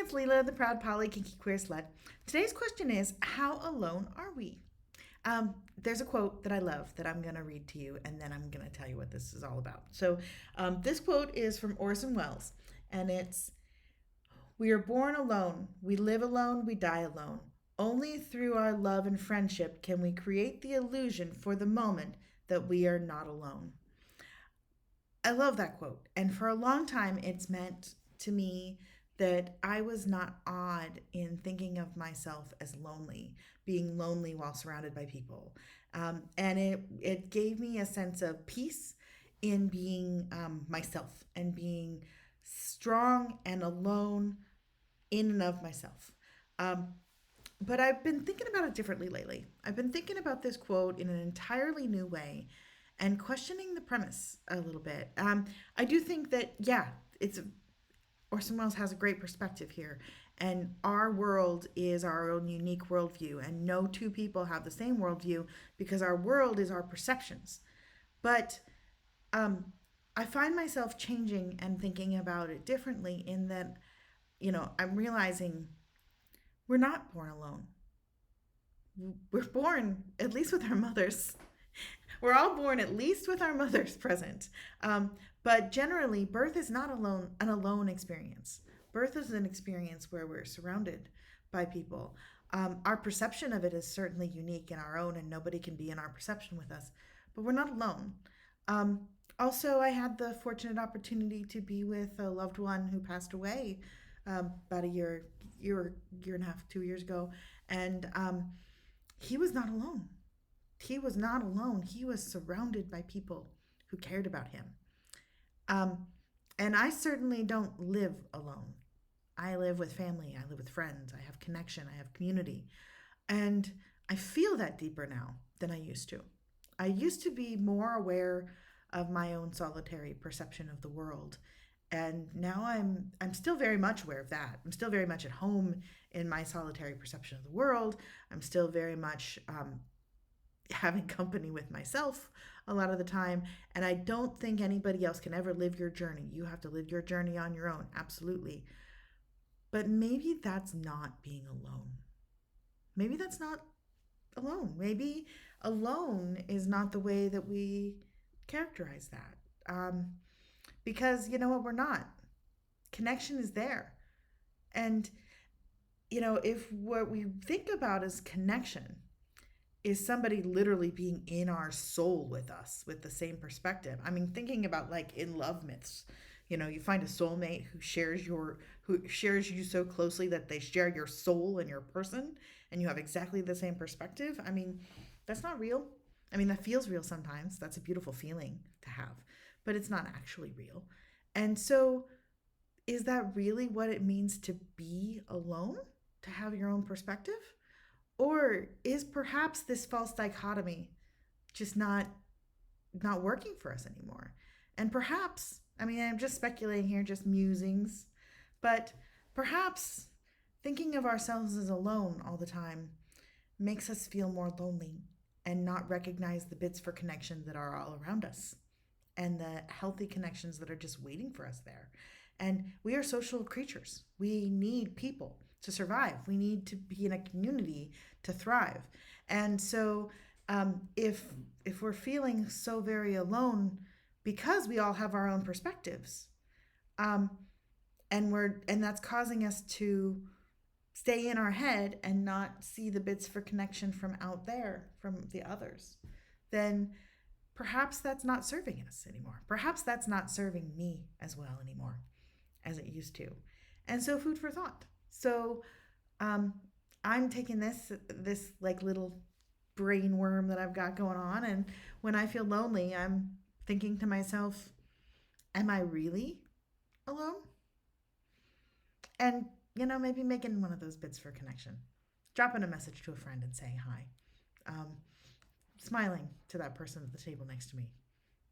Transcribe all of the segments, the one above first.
it's Leela, the proud poly kinky queer slut. Today's question is, how alone are we? There's a quote that I love that I'm going to read to you, and then I'm going to tell you what this is all about. This quote is from Orson Welles, and it's, "We are born alone, we live alone, we die alone. Only through our love and friendship can we create the illusion for the moment that we are not alone." I love that quote. And for a long time, it's meant to me that I was not odd in thinking of myself as lonely, being lonely while surrounded by people. And it gave me a sense of peace in being myself and being strong and alone in and of myself. Um, but I've been thinking about it differently lately. I've been thinking about this quote in an entirely new way and questioning the premise a little bit. I do think that, yeah, it's Orson Welles has a great perspective here. And our world is our own unique worldview, and no two people have the same worldview because our world is our perceptions. But um, I find myself changing and thinking about it differently in that, I'm realizing we're not born alone. We're born, at least with our mothers. We're all born at least with our mothers present. But generally, birth is not an alone experience. Birth is an experience where we're surrounded by people. Our perception of it is certainly unique in our own, and nobody can be in our perception with us. But we're not alone. Um, Also, I had the fortunate opportunity to be with a loved one who passed away about year and a half, 2 years ago, and he was not alone. He was not alone. He was surrounded by people who cared about him. Um, and I certainly don't live alone. I live with family. I live with friends. I have connection. I have community. And I feel that deeper now than I used to. I used to be more aware of my own solitary perception of the world. And now I'm still very much aware of that. I'm still very much at home in my solitary perception of the world. I'm still very much having company with myself a lot of the time. And I don't think anybody else can ever live your journey. You have to live your journey on your own, absolutely. But maybe that's not being alone. Maybe that's not alone. Maybe alone is not the way that we characterize that. Because you know what? We're not. Connection is there. And, if what we think about as connection is somebody literally being in our soul with us with the same perspective. I mean, thinking about like in love myths, you find a soulmate who shares you so closely that they share your soul and your person and you have exactly the same perspective. I mean, that's not real. I mean, that feels real sometimes. That's a beautiful feeling to have, but it's not actually real. And so, is that really what it means to be alone? To have your own perspective? Or is perhaps this false dichotomy just not working for us anymore? And perhaps, I mean, I'm just speculating here, just musings, but perhaps thinking of ourselves as alone all the time makes us feel more lonely and not recognize the bits for connection that are all around us and the healthy connections that are just waiting for us there. And we are social creatures. We need people to survive. We need to be in a community to thrive. And so, if we're feeling so very alone because we all have our own perspectives, um, and that's causing us to stay in our head and not see the bits for connection from out there from the others, then perhaps that's not serving us anymore. Perhaps that's not serving me as well anymore as it used to. And so, food for thought. So, um, I'm taking this like little brain worm that I've got going on, and when I feel lonely, I'm thinking to myself, "Am I really alone?" And maybe making one of those bits for connection, dropping a message to a friend and saying hi, um, smiling to that person at the table next to me,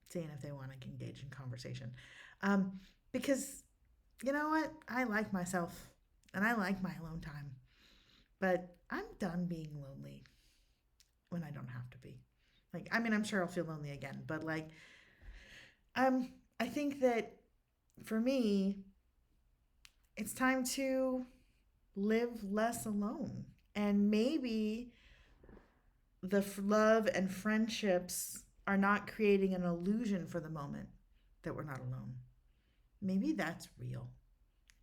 seeing if they want to engage in conversation, um, because you know what? I like myself and I like my alone time, but I'm done being lonely when I don't have to be. Like, I mean, I'm sure I'll feel lonely again, but like, I think that for me, it's time to live less alone. And maybe the love and friendships are not creating an illusion for the moment that we're not alone. Maybe that's real.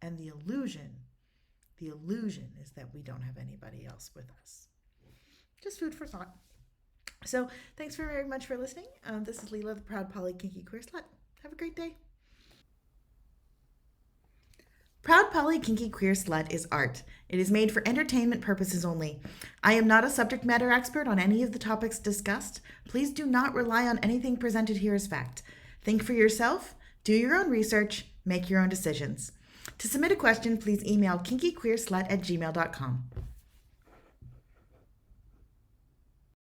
And the illusion is that we don't have anybody else with us. Just food for thought. So thanks very much for listening. This is Leela, the proud poly kinky queer slut. Have a great day. Proud Poly Kinky Queer Slut is art. It is made for entertainment purposes only. I am not a subject matter expert on any of the topics discussed. Please do not rely on anything presented here as fact. Think for yourself, do your own research, make your own decisions. To submit a question, please email kinkyqueerslut@gmail.com.